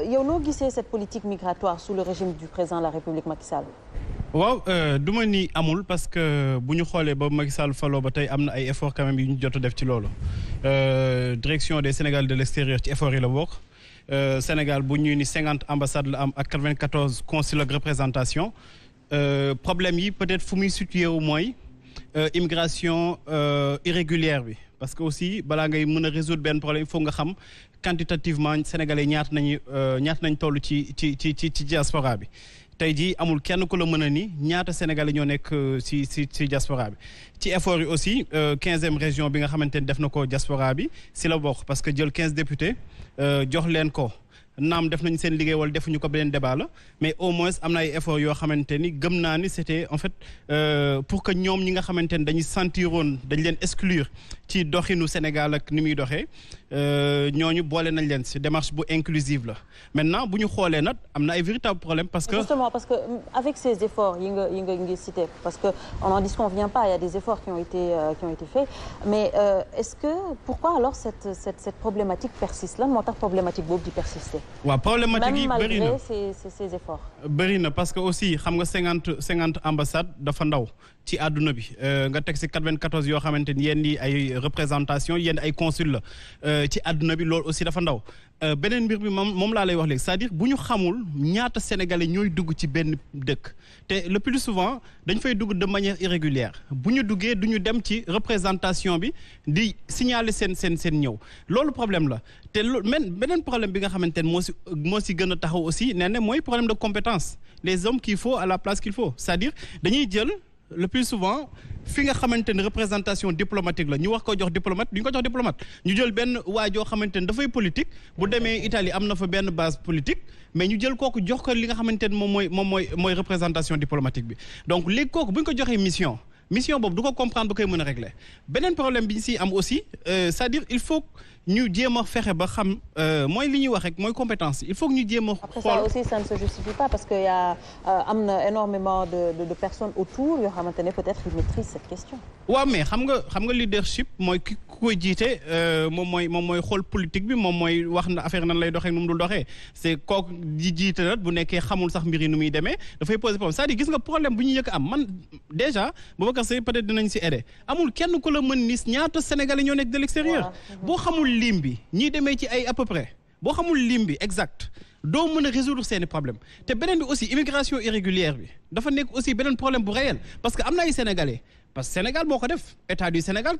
yow noo gisee cette politique migratoire sous le régime du président de la République Macky Sall. waaw du ma ni amul parce que bu ñu xoolee ba Macky Sall faloo ba tey am na ay efforts quand même yu ñu jot a def ci loolu direction des Sénégal de l'extérieur ci efforts yi la bokk Sénégal bu ñuy ni 50 ambassades la am ak 94 consuls ak représentation problème yi peut-être fu muy situé wu mooy immigration irrégulière bi parce que aussi balaa ngay mën a résoudre benn problème il faut nga xam quantitativement sénégalais ñaata nañ toll ci diaspora bi. tey jii amul kenn ku la mën a ni ñaata sénégalais ñoo nekk ci diaspora bi ci effort yi aussi 15e région bi nga xamante ni def na ko diaspora bi si la bokk parce que jël 15 députés jox leen ko naam def nañu seen liggéey wala defuñu ko beneen débat la mais au moins am na ay efforts yoo xamante ni gëm naa ni c'était en fait pour que ñoom ñi nga xamante ni dañuy sentiroon dañ leen exclure ci doxinu Sénégal ak ni muy doxee ñooñu boole nañ leen ci démarche bu inclusive la maintenant bu ñu xoolee nag am na ay véritables problèmes parce que justement parce que avec ces efforts yi nga cité parce que on n'en disconvient pas il y a des efforts qui ont été faits mais est-ce que pourquoi alors cette problématique persiste lan moo tax problématique boobu di persister. waaw problématique yi bëri na même malgré ces efforts. bëri na parce que aussi xam nga 50 ambassades dafa ndaw ci àdduna bi nga teg ci 94 yoo xamante ni yenn yi ay représentation yenn ay consul la ci àdduna bi loolu aussi dafa ndaw beneen mbir bi moom laa lay wax léegi c'est-à-dire bu ñu xamul ñaata sénégalais ñooy dugg ci benn dëkk te le plus souvent dañ fay dugg de manière irrégulière bu ñu duggee du ñu dem ci représentation bi di signaler seen ñëw loolu problème la te beneen problème bi nga xamante ne moo si gën a taxaw aussi nee na mooy problème de compétence les hommes qu'il faut à la place qu'il faut c'est-à-dire dañuy jël le plus souvent fi nga xamante ne représentation diplomatique la ñu wax ko jox diplomate duñu ko jox diplomate ñu jël benn waa joo xamante ne dafay politique bu demee Italie am na fa benn base politique mais ñu jël kooku jox ko li nga xamante ne moom mooy représentation diplomatique bi donc léegi kooku bu ñu ko joxee mission boobu du ko comprendre ba koy mën a régler beneen problème bi ñu siy am aussi c'est-à-dire il faut ñu jéem a fexe ba xam mooy li ñuy wax rek mooy compétence il faut que ñu jéem a xool. Après ça aussi ça ne se justifie pas parce que y a am na énormément de personnes autour yoo xamante ne peut-être ils maîtrisent cette question. waaw mais xam nga leadership mooy ki koy jiite moom mooy xool politique bi moom mooy wax na affaire nan lay doxee nu mu dul doxee c'est kooku di jiite nag bu nekkee xamul sax mbir yi nu muy demee dafay poser problème c'est-à-dire gis nga problème bu ñu yëkk am man déjà Boubacar Seye peut-être dinañ si aider amul kenn ku la mën ni ñaata Sénégalais ñoo nekk de l'extérieur boo xamul lim bi ñii demee ci ay à peu près boo xamul lim bi exact doo mën a résoudre seeni problème te beneen bi aussi immigration irrégulière bi dafa nekk aussi beneen problème bu réel parce que am na ay sénégalais parce que Sénégal moo ko def état du Sénégal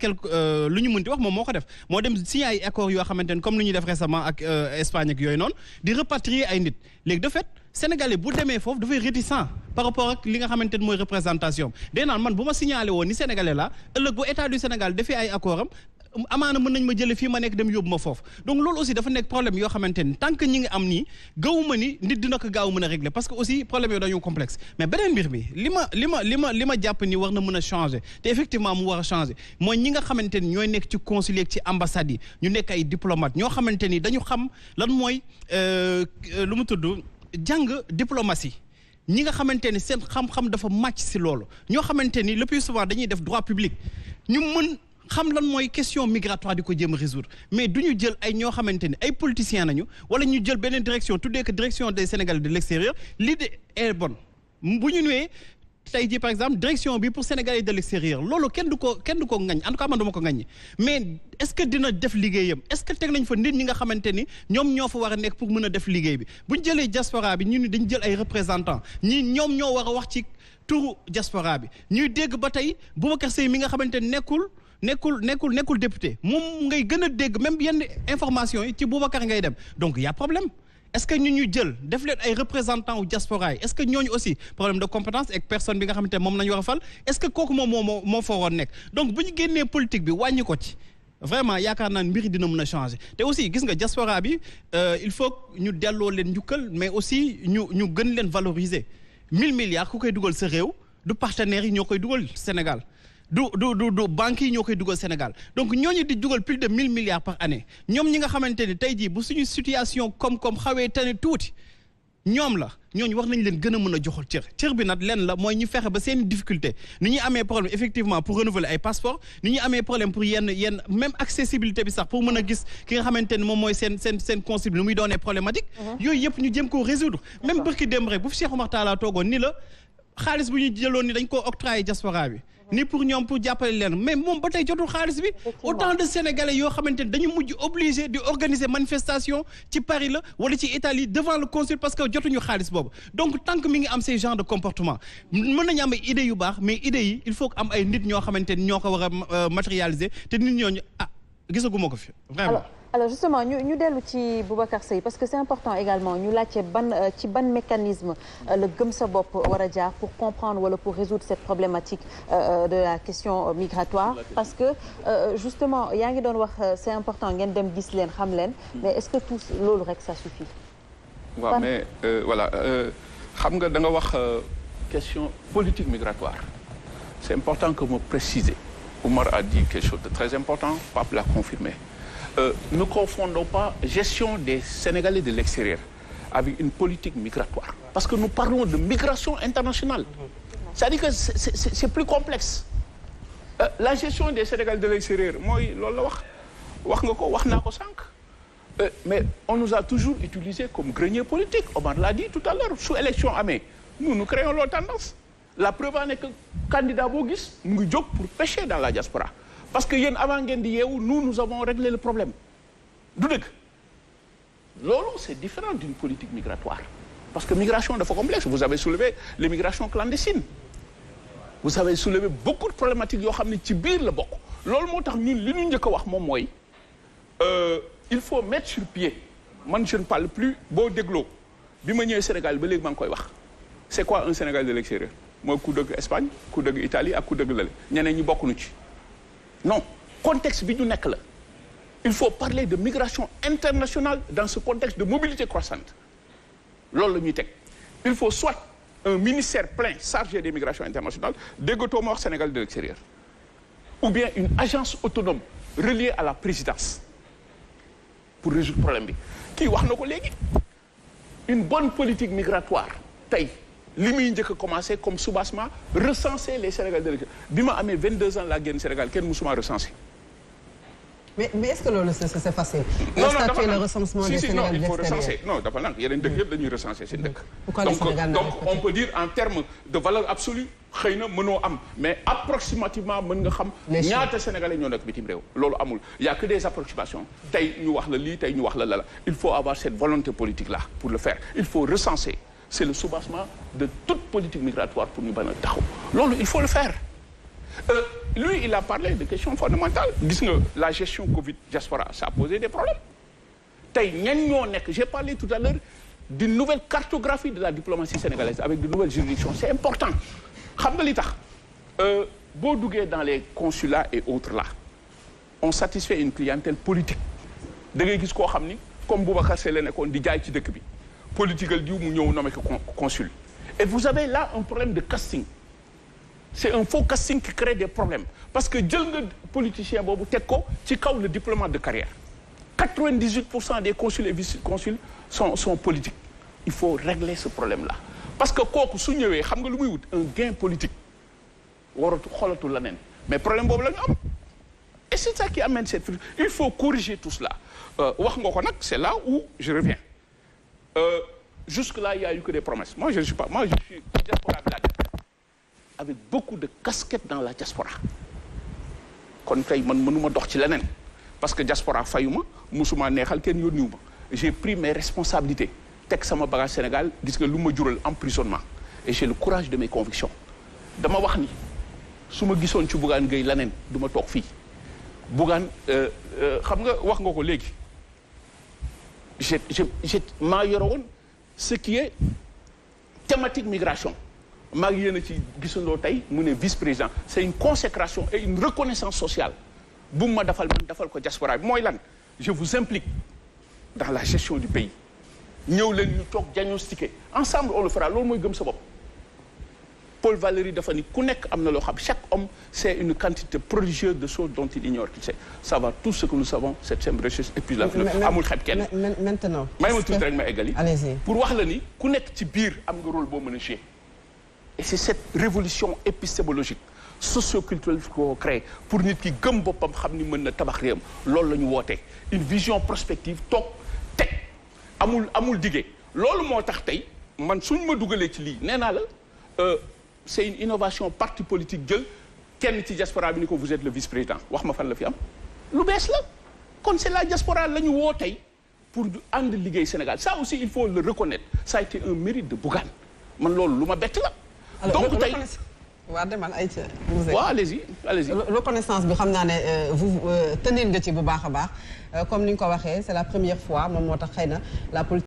lu ñu mënti wax moom moo ko def moo dem signé ay accords yoo xamante ne comme ni ñuy def récemment ak Espagne ak yooyu noonu di repatrier ay nit léegi de fait sénégalais bu demee foofu dafay réticent par rapport ak li nga xamante ne mooy représentation day naan man bu ma signalé woon ni sénégalais la ëllëg bu état du Sénégal defee ay accords am amaana mën nañ ma jële fii ma nekk dem yóbbu ma foofu donc loolu aussi dafa nekk problème yoo xamante ni tant que ñi ngi am nii gawuma ni nit dina ko gaaw mën a régler parce que aussi problème yooyu dañoo complexe mais beneen mbir bi li ma jàpp ni war na mën a changer te effectivement mu war a changer mooy ñi nga xamante ni ñooy nekk ci consulat ci ambassades yi ñu nekk ay diplomate ñoo xamante ni dañu xam lan mooy lu mu tudd jàng diplomatie ñi nga xamante ni seen xam-xam dafa màcc si loolu ñoo xamante ni le plus souvent dañuy def droit public ñu mën xam lan mooy question migratoire di ko jéem a résoudre mais du ñu jël ay ñoo xamante ni ay politiciens nañu wala ñu jël beneen direction tuddee que direction des Sénégalais de l'extérieur l'idée est bonne bu ñu ñëwee tey jii par exemple direction bi pour Sénégalais de l'extérieur loolu kenn du ko ngañ en tout cas man duma ko ngañ mais est-ce que dina def liggéeyam est-ce que teg nañ fa nit ñi nga xamante ni ñoom ñoo fa war a nekk pour mën a def liggéey bi bu ñu jëlee diaspora bi ñu ni dañ jël ay représentants ñoom ñoo war a wax ci turu diaspora bi ñuy dégg ba tey Boubacar Seye mi nga xamante ni nekkul député moom ngay gën a dégg même yenn information yi ci Boubacar ngay dem donc y a problème est-ce que ñu jël def leen ay représentants wu diaspora yi est-ce que ñooñu aussi problème de compétence ak personne bi nga xamante ne moom nañu war a fal est-ce que kooku moo fa waroon nekk donc bu ñu génnee politique bi wàññi ko ci vraiment yaakaar naa mbiri dina mën a changer te aussi gis nga diaspora bi il faut ñu delloo leen njukkal mais aussi ñu gën leen valoriser 1000 milliards ku koy dugal sa réew du partenaires yi ñoo koy dugal Sénégal du banques yi ñoo koy dugal Sénégal donc ñooñu di dugal plus de 1000 milliards par année ñoom ñi nga xamante ni tey jii bu suñu situation koom-koom xawee tane tuuti ñoom la ñooñu war nañ leen gën a mën a joxal cër bi nag leen la mooy ñu fexe ba seen difficulté ni ñu amee problème effectivement pour renouveler ay passeport ni ñu amee problème pour yenn même accessibilité bi sax pour mën a gis ki nga xamante ne moom mooy seen consul bi nu muy doonee problématique yooyu yëpp ñu jëm koo résoudre même bërki démb rek bu fi Cheikh Oumar Talla toogoon ni la xaalis bu ñu jëloon ni dañ koo octroyer diaspora bi ni pour ñoom pour jàppale leen mais moom ba tey jotul xaalis bi autant de sénégalais yoo xamante ne dañu mujj obligé di organiser manifestation ci Paris la wala ci Italie devant le consul parce que jotuñu xaalis boobu donc tant que mi ngi am ces genres de comportement mën nañu am ay idées yu baax mais idées yi il faut que am ay nit ñoo xamante ni ñoo ko war a matérialiser te nit ñooñu gisaguma ko fi vraiment. alors justement ñu dellu ci Boubacar Seye parce que c'est important également ñu laajte ban mécanisme la gëm sa bopp war a jaar pour comprendre wala pour résoudre cette problématique de la question migratoire parce que justement yaa ngi doon wax c'est important ngeen dem gis leen xam leen mais est-ce que tout loolu rek ça suffit. waaw mais voilà xam nga da nga wax question politique migratoire c'est important que me préciser. Oumar a dit quelque chose de très important, Pape l'a confirmé. Ne confondons pas gestion des Sénégalais de l'extérieur avec une politique migratoire. Parce que nous parlons de migration internationale. C'est-à-dire que c'est plus complexe. La gestion des Sénégalais de l'extérieur, moi, mais on nous a toujours utilisé comme grenier politique. Omar l'a dit tout à l'heure, sous élection amee, nous créons l'autre tendance. La preuve en est que candidat boo gis mu ngi jóg pour pêcher dans la diaspora parce que yéen avant ngeen di yeewu nous avons réglé le problème du dëgg loolu c'est différent d'une politique migratoire parce que migration dafa complexe vous avez soulevé l'immigration clandestine vous avez soulevé beaucoup de problématiques yoo xam ne ci biir la bokk loolu moo tax ñun li ñu njëkk a wax moom mooy il faut mettre sur pied man je ne parle plus boo dégloo bi ma ñëwee Sénégal ba léegi maa ngi koy wax c'est quoi un Sénégal de l'extérieur mooy ku dëgg Espagne ku dëgg Italie ak ku dëgg lale ñeneen ñi bokkuñu ci non contexte bi ñu nekk la il faut parler de migration internationale dans ce contexte de mobilité croissante loolu la ñuy teg il faut soit un ministère plein chargé des migrations internationales déggatoo ma wax Sénégal de l'extérieur ou bien une agence autonome reliée à la présidence pour résoudre problème bi kii wax na ko léegi une bonne politique migratoire tey li muy njëkk a commencé comme soubassement recenser les Sénégalais de l'extérieur bi ma amee 22 ans laa génn Sénégal kenn musuma recenser. mais est-ce que loolu c'est facile. non constater le recensement des Sénégalais de l'extérieur. il faut recenser non dafa nag yeneen dëkk yëpp dañuy recenser seen dëkk. donc on peut dire en termes de valeur absolue xëy na mënoo am mais approximativement mën nga xam. ñaata Sénégalais ñoo nekk bitim réew. loolu amul il y a que des approximations tey ñu wax la lii tey ñu wax la la il faut avoir cette volonté politique là pour le faire il faut recenser. C'est le soubassement de toute politique migratoire pour ñu bañ a taxaw loolu il faut le faire lui il a parlé de questions fondamentales gis nga la gestion Covid diaspora ça a posé des problèmes tey ñan ñoo nekk j'ai parlé tout à l'heure d'une nouvelle cartographie de la diplomatie sénégalaise avec de nouvelles juridictions c'est important xam nga li tax boo duggee dans les consulats et autres là on satisfait une clientèle politique da ngay gis koo xam ni comme Boubacar Seye la nekkoon di jaay ci dëkk bi politique diw mu ñëw nommé ko consul et vous avez là un problème de casting c'est un faux casting qui crée des problèmes parce que jël nga politicien boobu teg ko ci kaw le diplomate de carrière 98% des consuls et vice-consuls sont politiques il faut régler ce problème là parce que kooku su ñëwee xam nga lu muy wut un gain politique waratu xoolatu la neen mais problème boobu la ñu am et c'est ça qui amène cette il faut corriger tout cela wax nga ko nag c'est là où je reviens jusque-là, il n'y a eu que des promesses. Moi, je suis diaspora avec beaucoup de casquettes dans la diaspora. Kon tey man mënuma dox ci leneen parce que diaspora fayuma musuma neexal kenn yónniwuma j'ai pris mes responsabilités teg sama bagage Sénégal gis nga lu ma jural emprisonnement et j'ai le courage de mes convictions dama wax ni su ma gisoon ci Bougane Gueye leneen du ma toog fii Bougane xam nga wax nga ko léegi maa yore woon ce qui est thématique migration maa ngi yéen a ci gisandoo tey mu ne vice-président c'est une consécration et une reconnaissance sociale bu ma defal man defal ko diaspora bi mooy lan je vous implique dans la gestion du pays ñëw leen ñu toog diagnostiquer ensemble on le fera loolu mooy gëm sa bopp Paul Valéry dafa ni ku nekk am na loo xam chaque homme c'est une quantité prodigieuse de choses dont il ignore qu'il sait savoir tout ce que nous savons cette simple richesse et puis la amul xeeb kenn. maintenant may ma tuuti rek ma eggali. allez-y pour wax la ni ku nekk ci biir am nga rôle boo mën a jouer et c'est cette révolution épistémologique socio-culturelle qu'on crée pour nit ki gëm boppam xam ni mën na tabax réewam loolu la ñu wootee une vision prospective toog teg amul diggé loolu moo tax tey man suñ ma dugalee ci lii nee naa la c'est une innovation parti politique jël kenn ci diaspora bi ni ko vous êtes le vice-président wax ma fan la fi am lu bees la kon c'est la diaspora la ñu woo tey pour ànd liggéey Sénégal ça aussi il faut le reconnaître ça a été un mérite de Bougane man loolu lu ma bett la donc tey waa demal ay ca waaw allez-y reconnaissance bi xam naa ne vous tenir nga ci bu baax a baax comme ni nga ko waxee c'est la première fois moom moo tax xëy na la politique